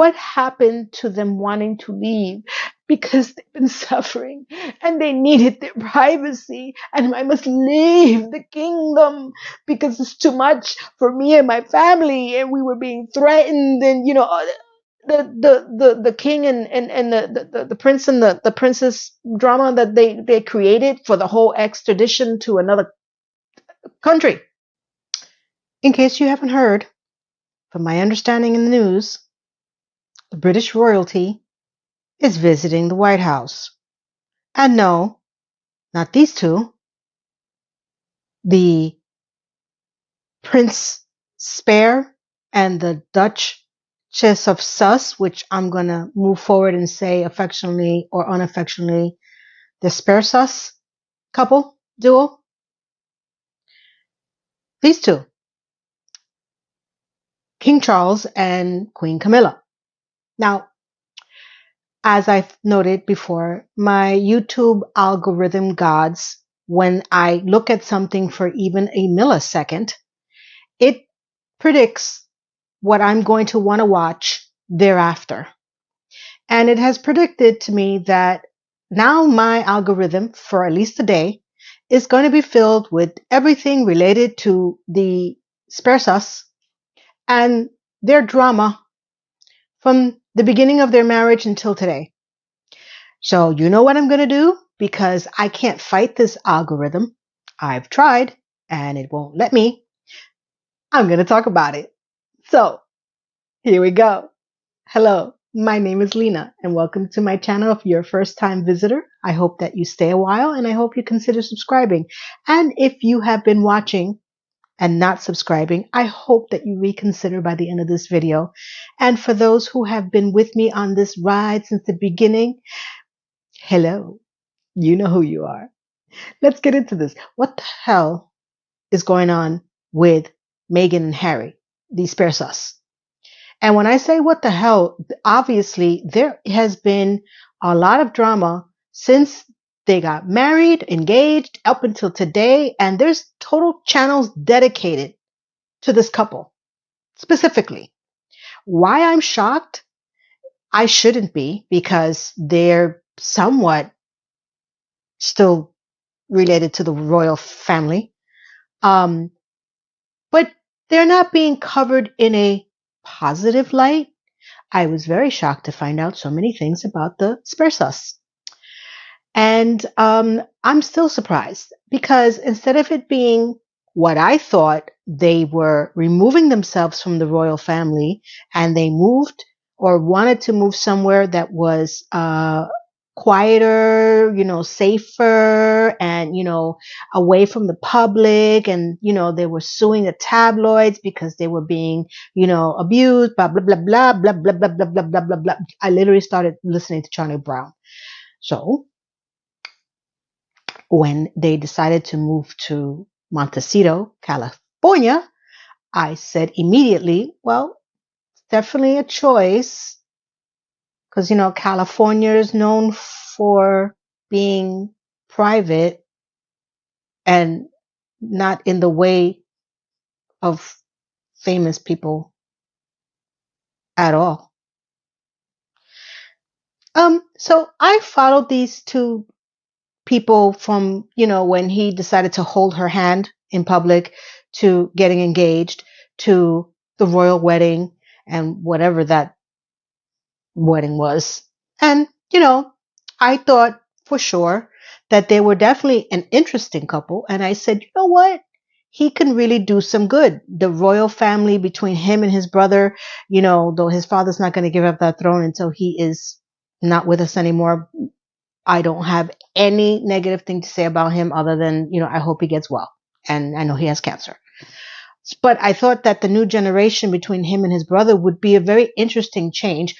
What happened to them wanting to leave because they've been suffering and they needed their privacy, and I must leave the kingdom because it's too much for me and my family, and we were being threatened, and the king and the prince and the princess drama that they created for the whole extradition to another country. In case you haven't heard, from my understanding in the news, the British royalty is visiting the White House. And no, not these two. The Prince Spare and the Duchess of Sus, which I'm going to move forward and say affectionately or unaffectionately, the Spare Sus couple, duo. These two, King Charles and Queen Camilla. Now, as I've noted before, my YouTube algorithm gods, when I look at something for even a millisecond, it predicts what I'm going to want to watch thereafter. And it has predicted to me that now my algorithm, for at least a day, is going to be filled with everything related to the Spersas and their drama from the beginning of their marriage until today. So you know what I'm going to do? Because I can't fight this algorithm. I've tried and it won't let me. I'm going to talk about it. So here we go. Hello, my name is Lena and welcome to my channel. If you're a first time visitor, I hope that you stay a while and I hope you consider subscribing. And if you have been watching and not subscribing, I hope that you reconsider by the end of this video. And for those who have been with me on this ride since the beginning, hello, you know who you are. Let's get into this. What the hell is going on with Meghan and Harry, these Spersas? And when I say what the hell, obviously there has been a lot of drama since they got married, engaged, up until today, and there's total channels dedicated to this couple specifically. Why I'm shocked? I shouldn't be, because they're somewhat still related to the royal family. But they're not being covered in a positive light. I was very shocked to find out so many things about the Spersas. And I'm still surprised because instead of it being what I thought, they were removing themselves from the royal family and they moved or wanted to move somewhere that was quieter, safer, and, away from the public. And, they were suing the tabloids because they were being, abused, blah, blah, blah, blah, blah, blah, blah, blah, blah, blah, blah, blah. I literally started listening to Charlie Brown. So when they decided to move to Montecito, California, I said immediately, well, it's definitely a choice because, California is known for being private and not in the way of famous people at all. So I followed these two people from, when he decided to hold her hand in public, to getting engaged, to the royal wedding and whatever that wedding was. And, I thought for sure that they were definitely an interesting couple. And I said, you know what? He can really do some good. The royal family between him and his brother, though his father's not going to give up that throne until he is not with us anymore. I don't have any negative thing to say about him other than, I hope he gets well. And I know he has cancer. But I thought that the new generation between him and his brother would be a very interesting change.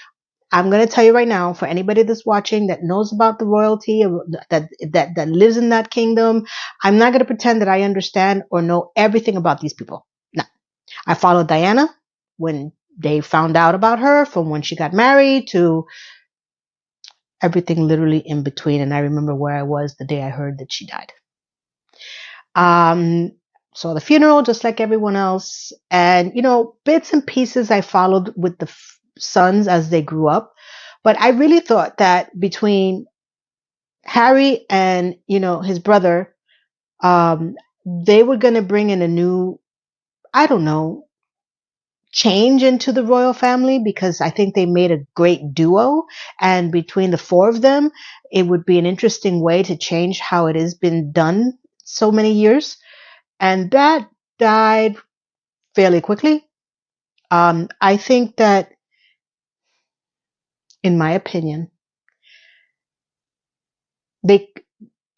I'm going to tell you right now, for anybody that's watching that knows about the royalty, that lives in that kingdom, I'm not going to pretend that I understand or know everything about these people. No. I followed Diana when they found out about her, from when she got married to everything literally in between. And I remember where I was the day I heard that she died. So the funeral, just like everyone else. And, bits and pieces I followed with the sons as they grew up. But I really thought that between Harry and, his brother, they were going to bring in a new, I don't know, change into the royal family, because I think they made a great duo. And between the four of them, it would be an interesting way to change how it has been done so many years. And that died fairly quickly. I think that, in my opinion, they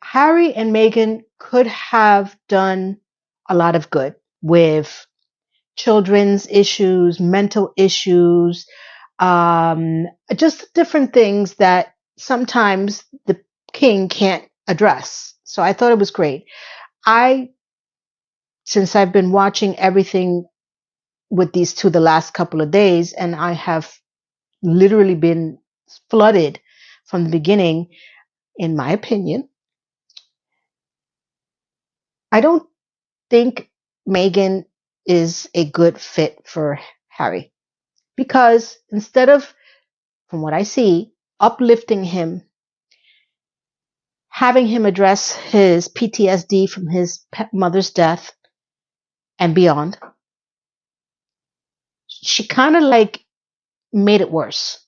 Harry and Meghan could have done a lot of good with children's issues, mental issues, just different things that sometimes the king can't address. So I thought it was great. I, since I've been watching everything with these two the last couple of days, and I have literally been flooded from the beginning, in my opinion, I don't think Meghan is a good fit for Harry, because instead of, from what I see, uplifting him, having him address his PTSD from his mother's death and beyond, she kind of like made it worse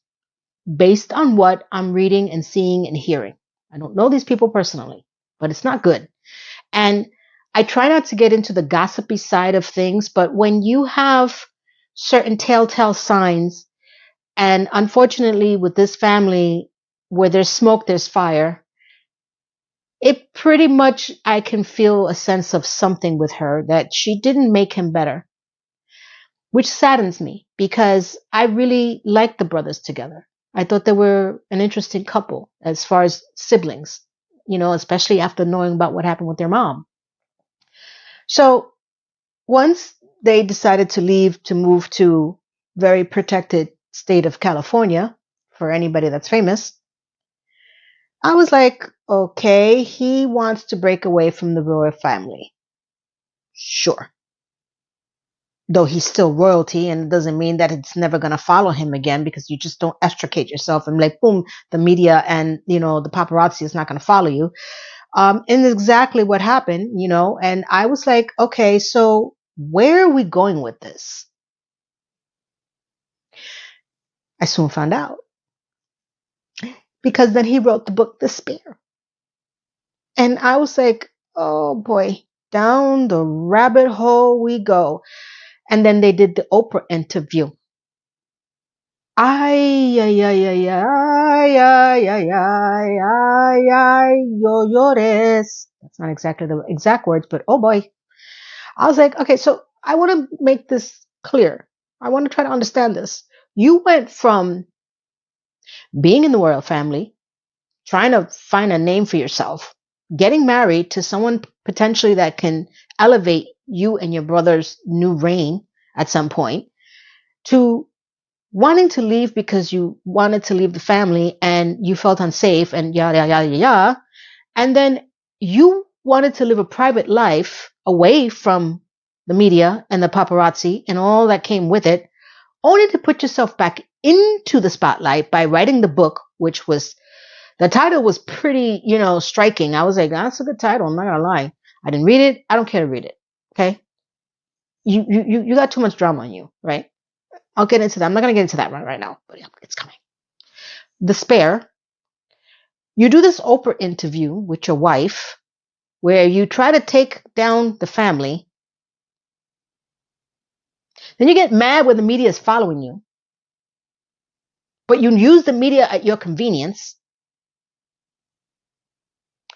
based on what I'm reading and seeing and hearing. I don't know these people personally, but it's not good. And I try not to get into the gossipy side of things, but when you have certain telltale signs, and unfortunately with this family, where there's smoke, there's fire, it pretty much, I can feel a sense of something with her, that she didn't make him better, which saddens me because I really liked the brothers together. I thought they were an interesting couple as far as siblings, especially after knowing about what happened with their mom. So once they decided to leave to move to very protected state of California, for anybody that's famous, I was like, okay, he wants to break away from the royal family. Sure. Though he's still royalty, and it doesn't mean that it's never going to follow him again, because you just don't extricate yourself and like, boom, the media and, the paparazzi is not going to follow you. And exactly what happened, and I was like, okay, so where are we going with this? I soon found out, because then he wrote the book, The Spare. And I was like, oh boy, down the rabbit hole we go. And then they did the Oprah interview. Ay, ay, ay, ay, ay, ay, ay, ay, ay, ay, yo llores. That's not exactly the exact words, but oh boy. I was like, okay, so I want to make this clear. I want to try to understand this. You went from being in the royal family, trying to find a name for yourself, getting married to someone potentially that can elevate you and your brother's new reign at some point, to wanting to leave because you wanted to leave the family and you felt unsafe and yada, yada, yada, yada. And then you wanted to live a private life away from the media and the paparazzi and all that came with it, only to put yourself back into the spotlight by writing the book, which was, the title was pretty, striking. I was like, that's a good title. I'm not going to lie. I didn't read it. I don't care to read it. Okay. You got too much drama on you, right? I'll get into that. I'm not going to get into that right now, but yeah, it's coming. The Spare. You do this Oprah interview with your wife where you try to take down the family. Then you get mad when the media is following you, but you use the media at your convenience.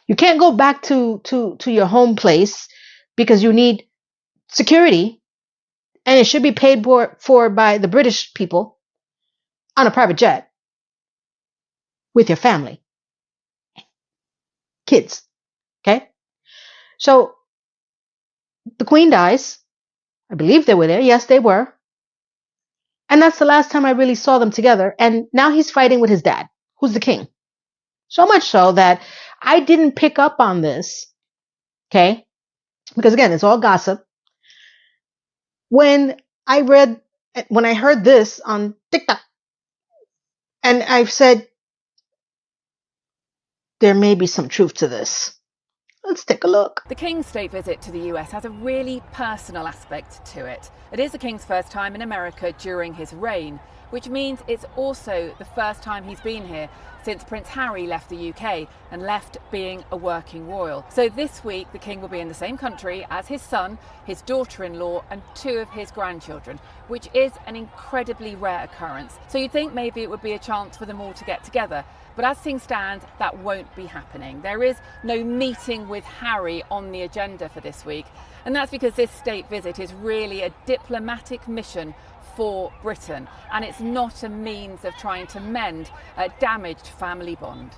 You can't go back to your home place because you need security, and it should be paid for by the British people on a private jet with your family, kids. Okay? So the Queen dies. I believe they were there. Yes, they were. And that's the last time I really saw them together. And now he's fighting with his dad, who's the king. So much so that I didn't pick up on this. Okay? Because again, it's all gossip. When I heard this on TikTok, And I've said there may be some truth to this. Let's take a look. The King's state visit to the US has a really personal aspect to it. It is the King's first time in America during his reign, which means it's also the first time he's been here since Prince Harry left the UK and left being a working royal. So this week the King will be in the same country as his son, his daughter-in-law and 2 of his grandchildren, which is an incredibly rare occurrence. So you'd think maybe it would be a chance for them all to get together. But as things stand, that won't be happening. There is no meeting with Harry on the agenda for this week. And that's because this state visit is really a diplomatic mission for Britain. And it's not a means of trying to mend a damaged family bond.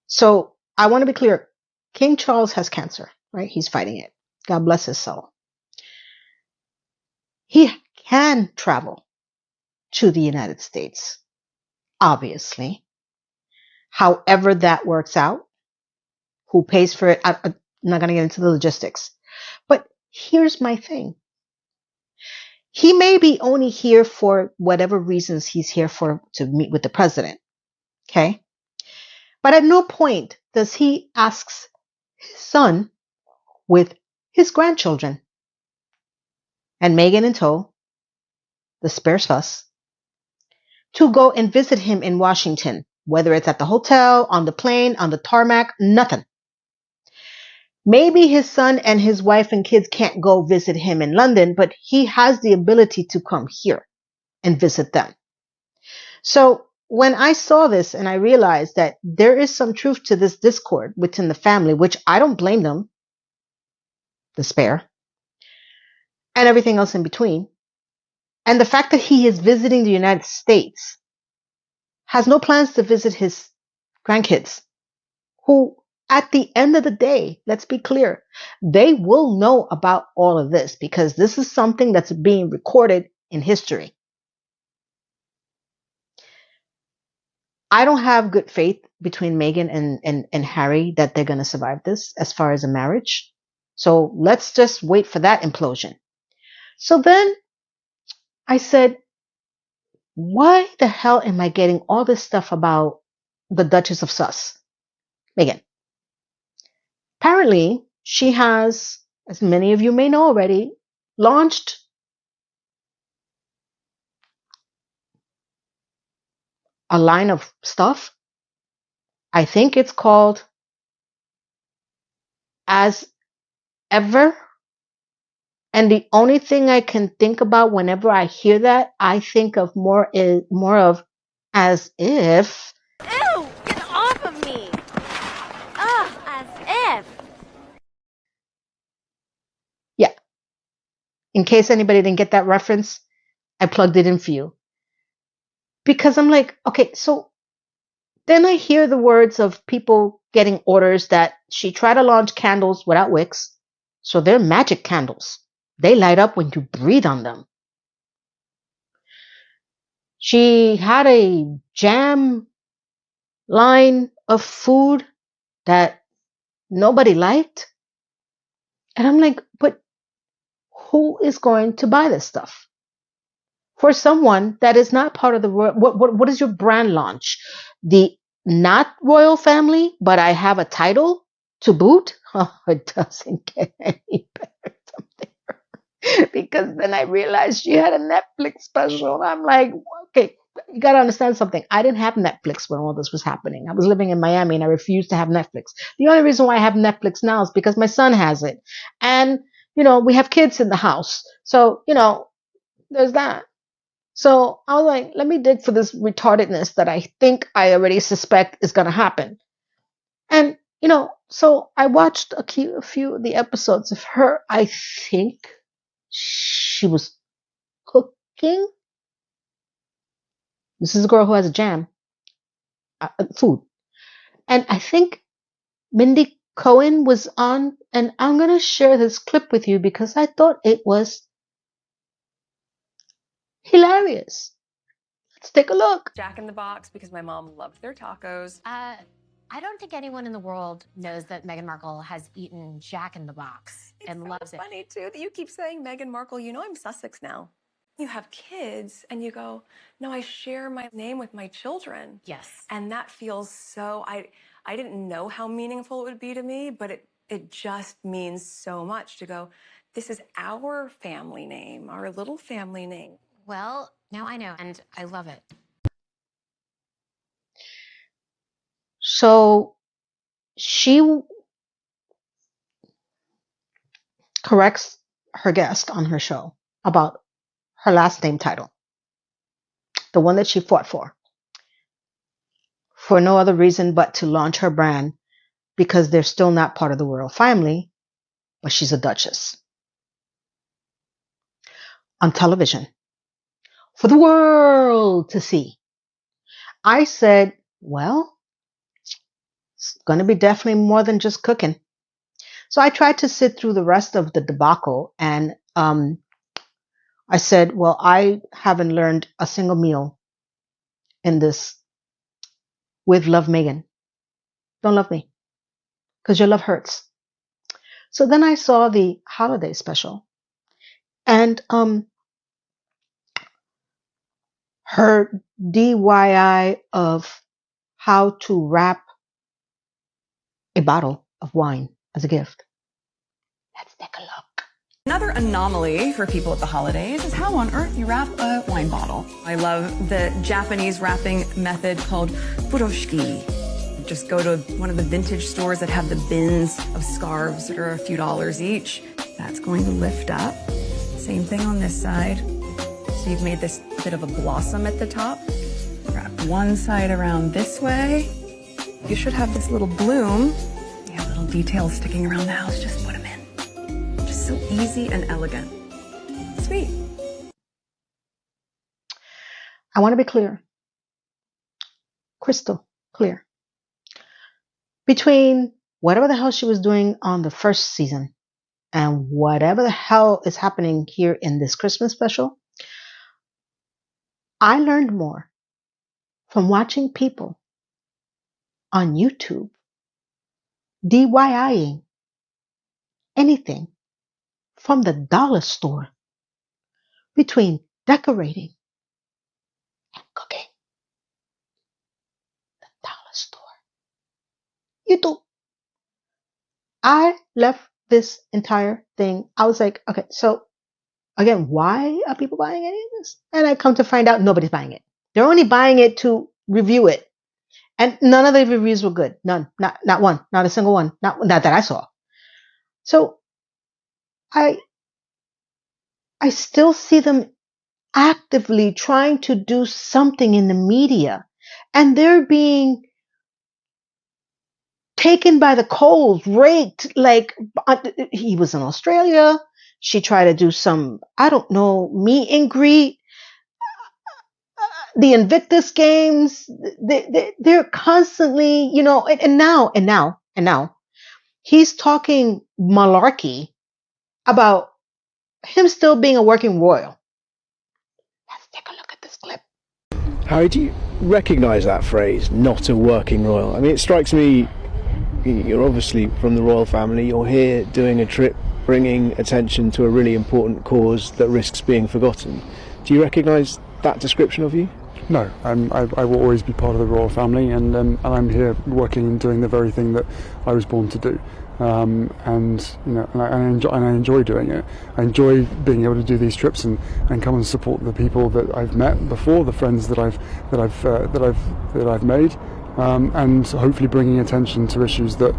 So I want to be clear. King Charles has cancer, right? He's fighting it. God bless his soul. He can travel to the United States, obviously. However that works out, who pays for it, I'm not going to get into the logistics. But here's my thing. He may be only here for whatever reasons he's here for, to meet with the president. Okay? But at no point does he ask his son with his grandchildren and Meghan in tow, the spare fuss, to go and visit him in Washington, whether it's at the hotel, on the plane, on the tarmac, nothing. Maybe his son and his wife and kids can't go visit him in London, but he has the ability to come here and visit them. So when I saw this and I realized that there is some truth to this discord within the family, which I don't blame them, the spare, and everything else in between, and the fact that he is visiting the United States, has no plans to visit his grandkids, who at the end of the day, let's be clear, they will know about all of this because this is something that's being recorded in history. I don't have good faith between Meghan and Harry that they're going to survive this as far as a marriage. So let's just wait for that implosion. So then I said, why the hell am I getting all this stuff about the Duchess of Sussex, Meghan? Apparently, she has, as many of you may know already, launched a line of stuff. I think it's called As Ever. And the only thing I can think about whenever I hear that, I think of more of as if. Ew! Get off of me! Ugh, as if. Yeah. In case anybody didn't get that reference, I plugged it in for you. Because I'm like, okay, so then I hear the words of people getting orders that she tried to launch candles without wicks. So they're magic candles. They light up when you breathe on them. She had a jam line of food that nobody liked. And I'm like, but who is going to buy this stuff? For someone that is not part of the royal, what is your brand launch? The not royal family, but I have a title to boot? Oh, it doesn't get any better from there. Because then I realized she had a Netflix special. I'm like, okay, you got to understand something. I didn't have Netflix when all this was happening. I was living in Miami and I refused to have Netflix. The only reason why I have Netflix now is because my son has it. And, we have kids in the house. So, there's that. So I was like, let me dig for this retardedness that I think I already suspect is going to happen. And, so I watched a few of the episodes of her. I think she was cooking. This is a girl who has a jam, food. And I think Mindy Cohen was on, and I'm going to share this clip with you because I thought it was hilarious. Let's take a look. Jack in the Box because my mom loved their tacos. I don't think anyone in the world knows that Meghan Markle has eaten Jack in the Box and loves it. It's funny too that you keep saying Meghan Markle. You know I'm Sussex now. You have kids and you go, no, I share my name with my children. Yes. And that feels so, I didn't know how meaningful it would be to me, but it just means so much to go, this is our family name, our little family name. Well, now I know, and I love it. So she corrects her guest on her show about her last name title, the one that she fought for no other reason but to launch her brand because they're still not part of the royal family, but she's a duchess. On television for the world to see. I said, well, it's going to be definitely more than just cooking. So I tried to sit through the rest of the debacle and I said, well, I haven't learned a single meal in this with Love Meghan. Don't love me because your love hurts. So then I saw the holiday special and her DIY of how to wrap a bottle of wine as a gift. Let's take a look. Another anomaly for people at the holidays is how on earth you wrap a wine bottle. I love the Japanese wrapping method called furoshiki. Just go to one of the vintage stores that have the bins of scarves that are a few dollars each. That's going to lift up. Same thing on this side. So you've made this bit of a blossom at the top. Wrap one side around this way. You should have this little bloom. You have little details sticking around the house. Just put them in. Just so easy and elegant. Sweet. I want to be clear. Crystal clear. Between whatever the hell she was doing on the first season and whatever the hell is happening here in this Christmas special, I learned more from watching people on YouTube DIYing anything from the dollar store between decorating and cooking. The dollar store. YouTube. I left this entire thing. I was like, okay, so again, why are people buying any of this? And I come to find out nobody's buying it. They're only buying it to review it. And none of the reviews were good. None. Not one. Not a single one. Not that I saw. So I still see them actively trying to do something in the media. And they're being taken by the coals, raked. Like he was in Australia. She tried to do some, I don't know, meet and greet. The Invictus games, they're constantly, and now, he's talking malarkey about him still being a working royal. Let's take a look at this clip. How do you recognise that phrase, not a working royal? I mean, it strikes me, you're obviously from the royal family, you're here doing a trip, bringing attention to a really important cause that risks being forgotten. Do you recognise that description of you? No, I will always be part of the royal family, and I'm here working and doing the very thing that I was born to do. And I enjoy doing it. I enjoy being able to do these trips and come and support the people that I've met before, the friends that I've made, and hopefully bringing attention to issues that,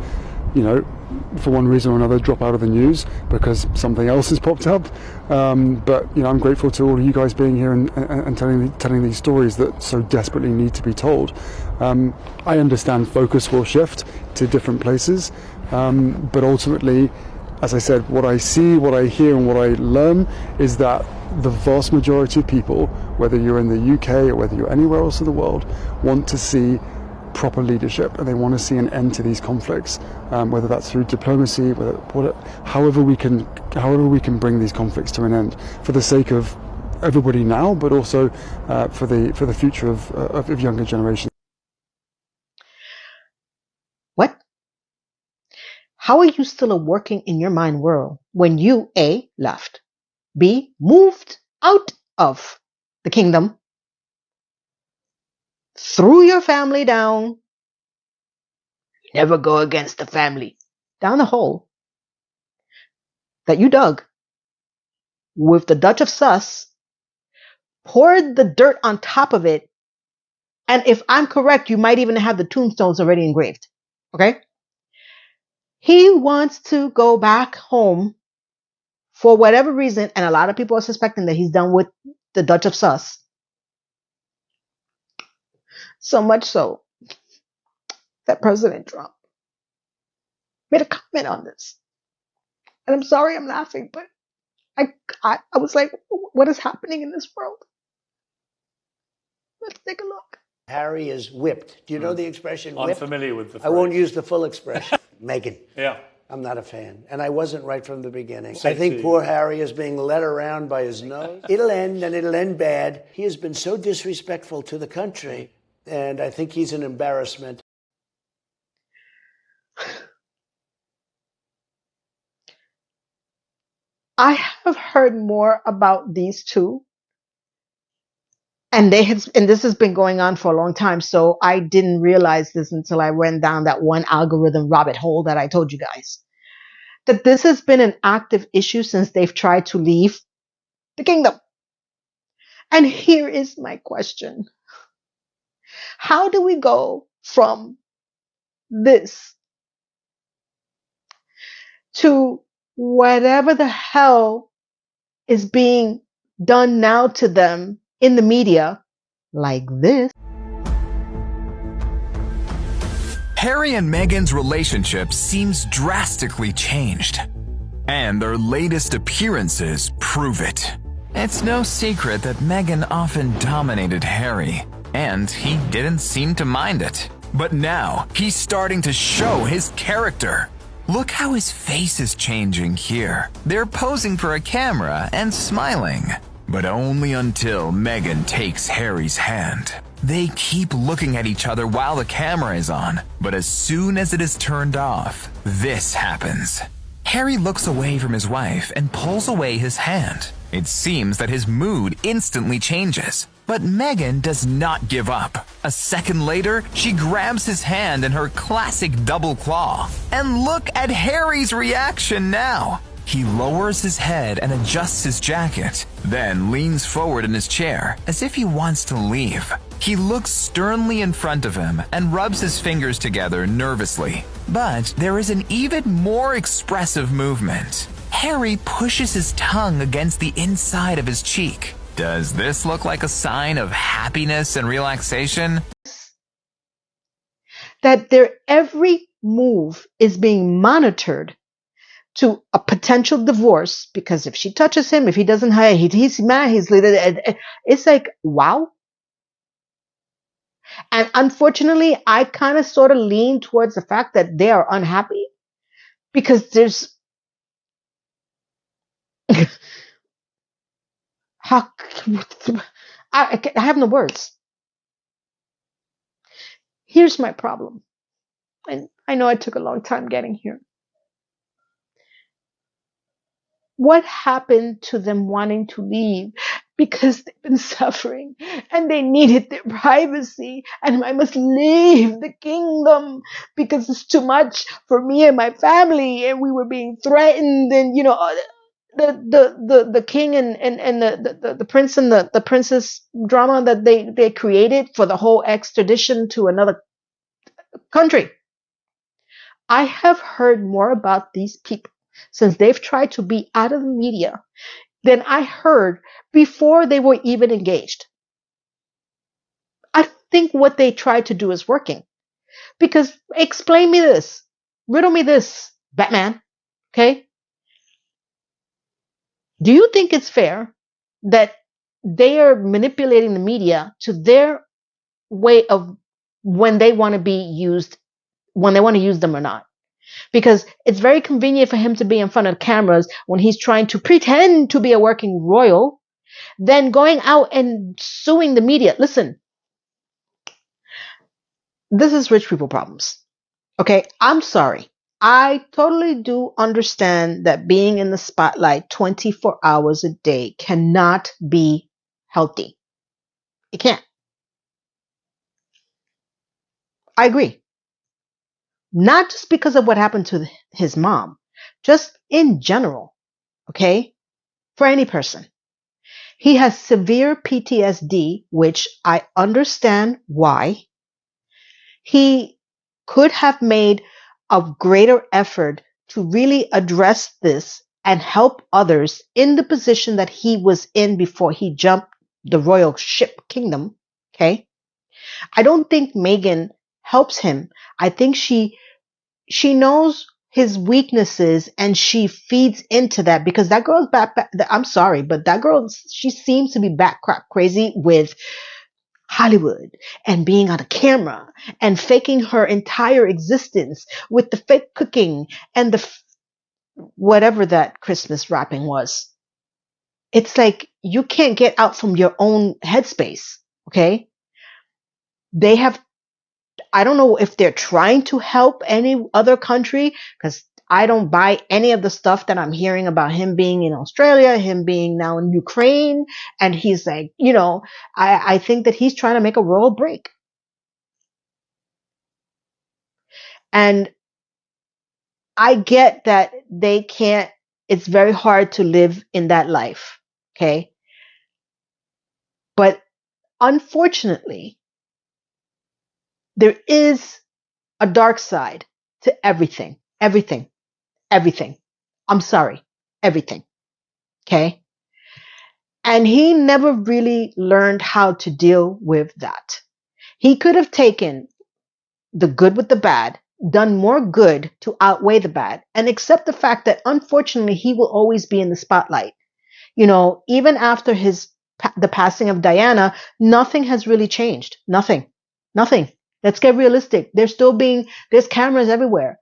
for one reason or another, drop out of the news because something else has popped up. But I'm grateful to all of you guys being here and telling these stories that so desperately need to be told. I understand focus will shift to different places, but ultimately, as I said, what I see, what I hear, and what I learn is that the vast majority of people, whether you're in the UK or whether you're anywhere else in the world, want to see proper leadership, and they want to see an end to these conflicts, whether that's through diplomacy, however we can bring these conflicts to an end for the sake of everybody now, but also for the future of younger generations. What? How are you still a working in your mind world when you A, left, B, moved out of the kingdom, threw your family down. Never go against the family. Down the hole that you dug with the Dutch of Sus, poured the dirt on top of it, and if I'm correct, you might even have the tombstones already engraved. Okay? He wants to go back home for whatever reason, and a lot of people are suspecting that he's done with the Dutch of Sus. So much so that President Trump made a comment on this. And I'm sorry I'm laughing, but I was like, what is happening in this world? Let's take a look. Harry is whipped. Do you know the expression whipped? I'm familiar with the phrase. I won't use the full expression. Meghan. Yeah. I'm not a fan. And I wasn't right from the beginning. Same I think to poor you. Harry is being led around by his nose. It'll end, and it'll end bad. He has been so disrespectful to the country, and I think he's an embarrassment. I have heard more about these two, and this has been going on for a long time. So I didn't realize this until I went down that one algorithm rabbit hole that I told you guys. That this has been an active issue since they've tried to leave the kingdom. And here is my question. How do we go from this to whatever the hell is being done now to them in the media like this? Harry and Meghan's relationship seems drastically changed, and their latest appearances prove it. It's no secret that Meghan often dominated Harry, and he didn't seem to mind it. But now, he's starting to show his character. Look how his face is changing here. They're posing for a camera and smiling, but only until Meghan takes Harry's hand. They keep looking at each other while the camera is on, but as soon as it is turned off, this happens. Harry looks away from his wife and pulls away his hand. It seems that his mood instantly changes, but Meghan does not give up. A second later, she grabs his hand in her classic double claw. And look at Harry's reaction now. He lowers his head and adjusts his jacket, then leans forward in his chair as if he wants to leave. He looks sternly in front of him and rubs his fingers together nervously. But there is an even more expressive movement. Harry pushes his tongue against the inside of his cheek. Does this look like a sign of happiness and relaxation? That their every move is being monitored to a potential divorce, because if she touches him, if he doesn't hire, he's mad, it's like, wow. And unfortunately, I kind of sort of lean towards the fact that they are unhappy, because there's how I have no words. Here's my problem, and I know I took a long time getting here. What happened to them wanting to leave? Because they've been suffering and they needed their privacy, and I must leave the kingdom because it's too much for me and my family, and we were being threatened, and the king and the prince and the princess drama that they created for the whole extradition to another country. I have heard more about these people since they've tried to be out of the media than I heard before they were even engaged. I think what they tried to do is working. Because explain me this, riddle me this, Batman, okay? Do you think it's fair that they are manipulating the media to their way of when they want to be used, when they want to use them or not? Because it's very convenient for him to be in front of cameras when he's trying to pretend to be a working royal, then going out and suing the media. Listen, this is rich people problems. Okay, I'm sorry. I totally do understand that being in the spotlight 24 hours a day cannot be healthy. It can't. I agree. Not just because of what happened to his mom, just in general, okay? For any person. He has severe PTSD, which I understand why. He could have made a greater effort to really address this and help others in the position that he was in before he jumped the royal ship kingdom, okay? I don't think Meghan helps him. I think she knows his weaknesses and she feeds into that because that girl's I'm sorry, but that girl, she seems to be back crap crazy with Hollywood and being on a camera and faking her entire existence with the fake cooking and whatever that Christmas wrapping was. It's like you can't get out from your own headspace, okay? They have, I don't know if they're trying to help any other country because I don't buy any of the stuff that I'm hearing about him being in Australia, him being now in Ukraine. And he's like, I think that he's trying to make a royal break. And I get that they can't, it's very hard to live in that life. Okay. But unfortunately, there is a dark side to everything, everything, everything. I'm sorry, everything. Okay. And he never really learned how to deal with that. He could have taken the good with the bad, done more good to outweigh the bad, and accept the fact that unfortunately he will always be in the spotlight. Even after the passing of Diana, nothing has really changed. Nothing. Let's get realistic. There's cameras everywhere.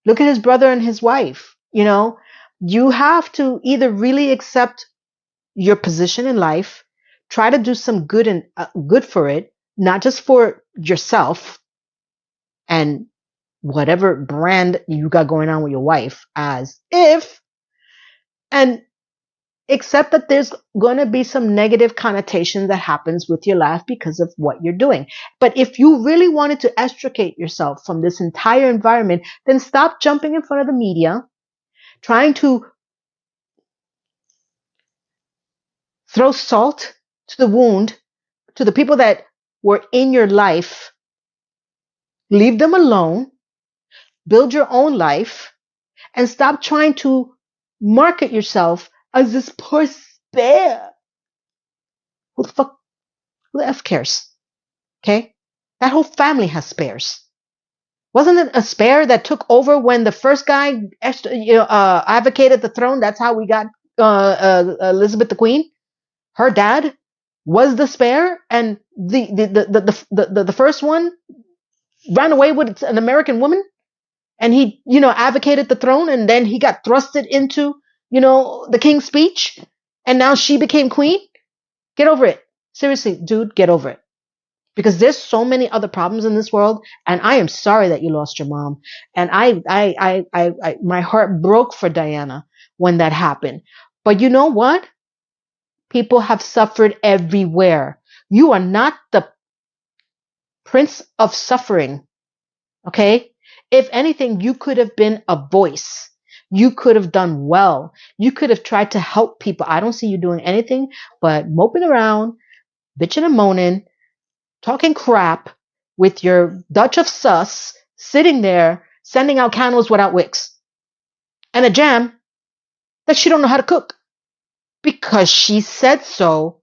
Look at his brother and his wife. You have to either really accept your position in life, try to do some good and good for it, not just for yourself and whatever brand you got going on with your wife, and accept that there's going to be some negative connotation that happens with your life because of what you're doing. But if you really wanted to extricate yourself from this entire environment, then stop jumping in front of the media, trying to throw salt to the wound to the people that were in your life. Leave them alone, build your own life, and stop trying to market yourself as this poor spare. Who the F cares? Okay? That whole family has spares. Wasn't it a spare that took over when the first guy advocated the throne? That's how we got Elizabeth the Queen. Her dad was the spare, and the first one ran away with an American woman, and he advocated the throne, and then he got thrusted into the king's speech, and now she became queen. Get over it. Seriously, dude, get over it. Because there's so many other problems in this world, and I am sorry that you lost your mom. And my heart broke for Diana when that happened. But you know what? People have suffered everywhere. You are not the prince of suffering. Okay? If anything, you could have been a voice. You could have done well. You could have tried to help people. I don't see you doing anything but moping around, bitching and moaning, talking crap with your Dutch of sus, sitting there, sending out candles without wicks, and a jam that she don't know how to cook because she said so.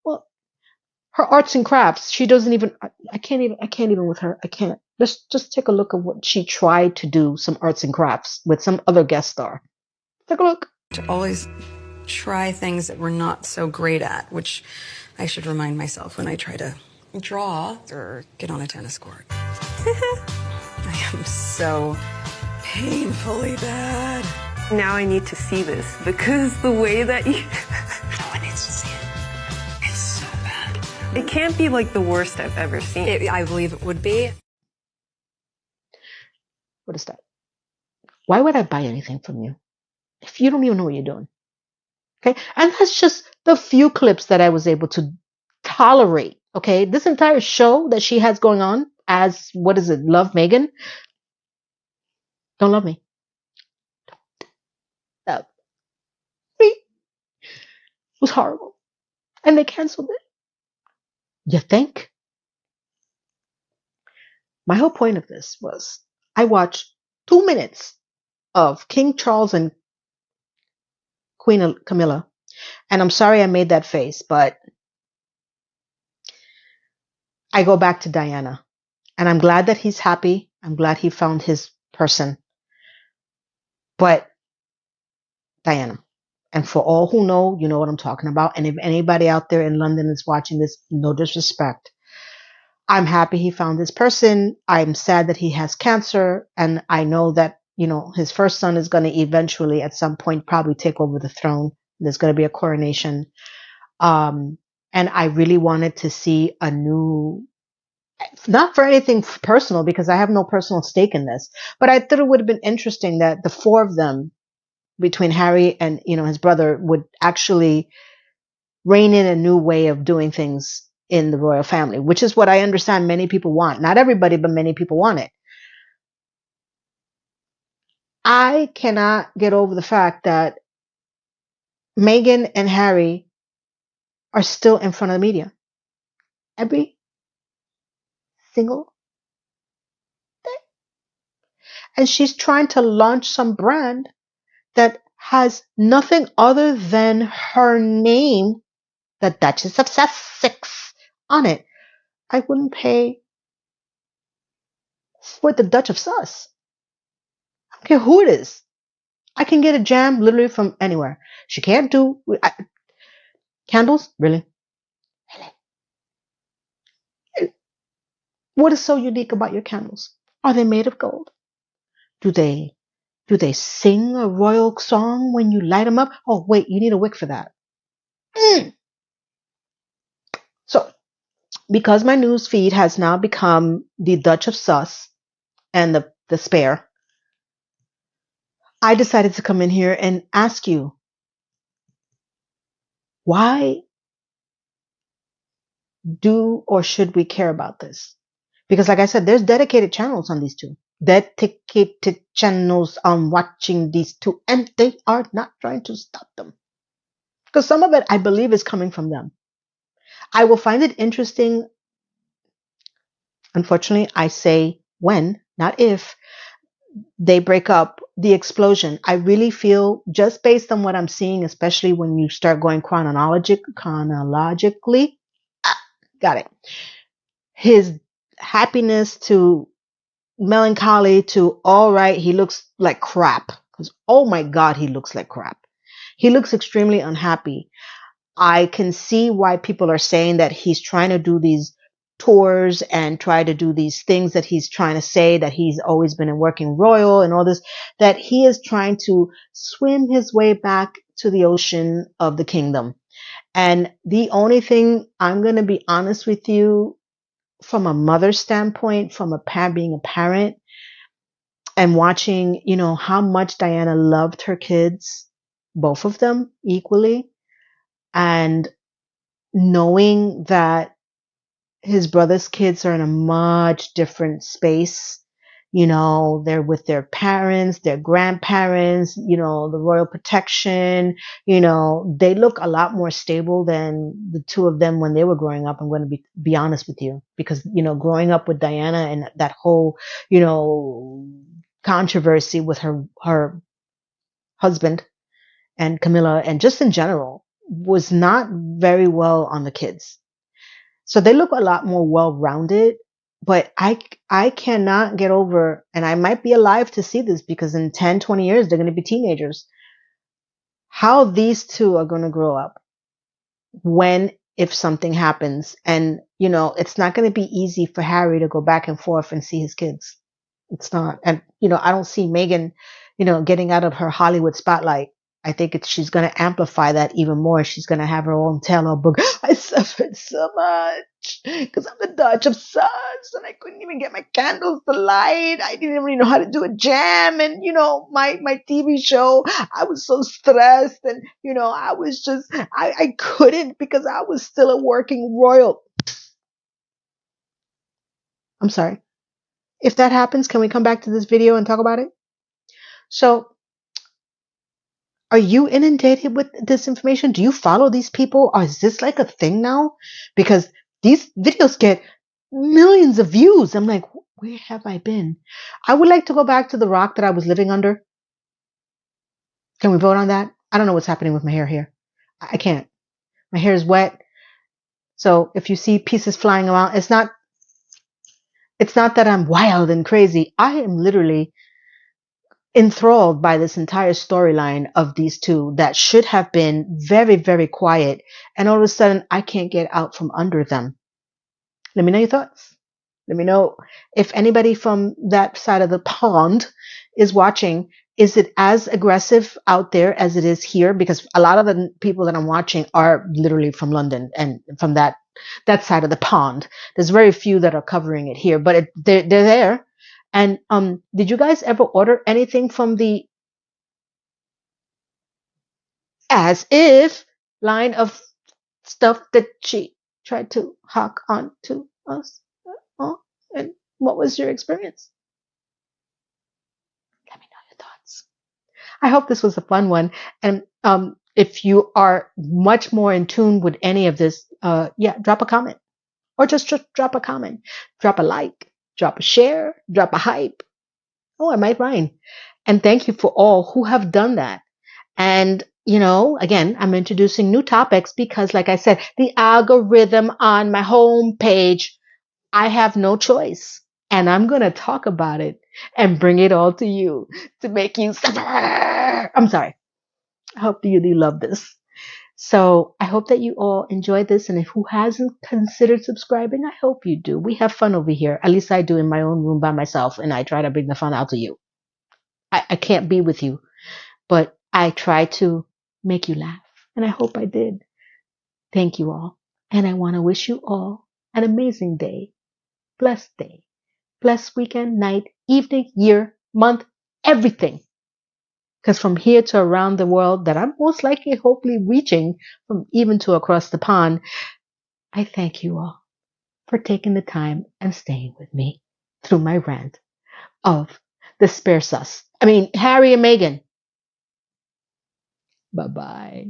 Well, her arts and crafts, she doesn't even, I can't even with her. I can't. Let's just take a look at what she tried to do, some arts and crafts with some other guest star. Take a look. To always try things that we're not so great at, which I should remind myself when I try to draw or get on a tennis court. I am so painfully bad. Now I need to see this because the way that you... No one needs to see it. It's so bad. It can't be like the worst I've ever seen. I believe it would be. What is that? Why would I buy anything from you if you don't even know what you're doing? Okay? And that's just the few clips that I was able to tolerate. Okay, this entire show that she has going on as, what is it, Love Meghan? Don't love me. That was horrible. And they canceled it. You think? My whole point of this was I watched 2 minutes of King Charles and Queen Camilla. And I'm sorry I made that face, but I go back to Diana. And I'm glad that he's happy. I'm glad he found his person. But Diana, and for all who know, you know what I'm talking about. And if anybody out there in London is watching this, no disrespect, I'm happy he found this person. I'm sad that he has cancer. And I know that, you know, his first son is going to eventually at some point probably take over the throne. There's going to be a coronation. And I really wanted to see a new, not for anything personal, because I have no personal stake in this, but I thought it would have been interesting that the four of them, between Harry and, you know, his brother, would actually rein in a new way of doing things in the royal family, which is what I understand many people want. Not everybody, but many people want it. I cannot get over the fact that Meghan and Harry are still in front of the media. Every single day. And she's trying to launch some brand that has nothing other than her name, the Duchess of Sussex, on it. I wouldn't pay for the Dutch of Sus. I don't care who it is. I can get a jam literally from anywhere. She can't do candles, really? What is so unique about your candles? Are they made of gold? Do they sing a royal song when you light them up? Oh wait, you need a wick for that. So, because my news feed has now become the Dutch of Sus and the spare, I decided to come in here and ask you, why do or should we care about this? Because like I said, there's dedicated channels on these two. Dedicated channels on watching these two, and they are not trying to stop them. Because some of it, I believe, is coming from them. I will find it interesting. Unfortunately, I say when, not if, they break up, the explosion. I really feel, just based on what I'm seeing, especially when you start going chronologically, got it. His happiness to melancholy to, all right, he looks like crap. Because, oh my God, he looks like crap. He looks extremely unhappy. I can see why people are saying that he's trying to do these tours and try to do these things that he's trying to say, that he's always been a working royal and all this, that he is trying to swim his way back to the ocean of the kingdom. And the only thing, I'm going to be honest with you, from a mother's standpoint, from being a parent, and watching, you know, how much Diana loved her kids, both of them equally, and knowing that his brother's kids are in a much different space. You know, they're with their parents, their grandparents, you know, the royal protection, you know, they look a lot more stable than the two of them when they were growing up. I'm going to be honest with you, because, you know, growing up with Diana and that whole, you know, controversy with her husband and Camilla, and just in general, was not very well on the kids. So they look a lot more well-rounded, but I cannot get over, and I might be alive to see this because in 10, 20 years, they're going to be teenagers, how these two are going to grow up when, if something happens. And, you know, it's not going to be easy for Harry to go back and forth and see his kids. It's not. And, you know, I don't see Meghan, you know, getting out of her Hollywood spotlight I think she's going to amplify that even more. She's going to have her own tell-all book. I suffered so much because I'm the Dutch of Sus, and I couldn't even get my candles to light. I didn't really know how to do a jam. And, my TV show, I was so stressed. And, I was just, I couldn't because I was still a working royal. I'm sorry. If that happens, can we come back to this video and talk about it? So, are you inundated with this information? Do you follow these people? Or is this like a thing now? Because these videos get millions of views. I'm like, where have I been? I would like to go back to the rock that I was living under. Can we vote on that? I don't know what's happening with my hair here. I can't. My hair is wet. So if you see pieces flying around, it's not that I'm wild and crazy. I am literally enthralled by this entire storyline of these two that should have been very, very quiet. And all of a sudden, I can't get out from under them. Let me know your thoughts. Let me know if anybody from that side of the pond is watching. Is it as aggressive out there as it is here? Because a lot of the people that I'm watching are literally from London and from that side of the pond. There's very few that are covering it here, but they're there. And did you guys ever order anything from the as if line of stuff that she tried to hawk on to us? And what was your experience? Let me know your thoughts. I hope this was a fun one. And if you are much more in tune with any of this, drop a comment. Or just drop a comment. Drop a like. Drop a share. Drop a hype. Oh, I might rhyme. And thank you for all who have done that. And, again, I'm introducing new topics because, like I said, the algorithm on my home page, I have no choice. And I'm going to talk about it and bring it all to you to make you suffer. I'm sorry. I hope you really love this. So I hope that you all enjoyed this. And if who hasn't considered subscribing, I hope you do. We have fun over here. At least I do in my own room by myself. And I try to bring the fun out to you. I can't be with you, but I try to make you laugh. And I hope I did. Thank you all. And I want to wish you all an amazing day. Blessed day. Blessed weekend, night, evening, year, month, everything. Because from here to around the world that I'm most likely hopefully reaching from even to across the pond, I thank you all for taking the time and staying with me through my rant of the Harry and Meghan. Bye-bye.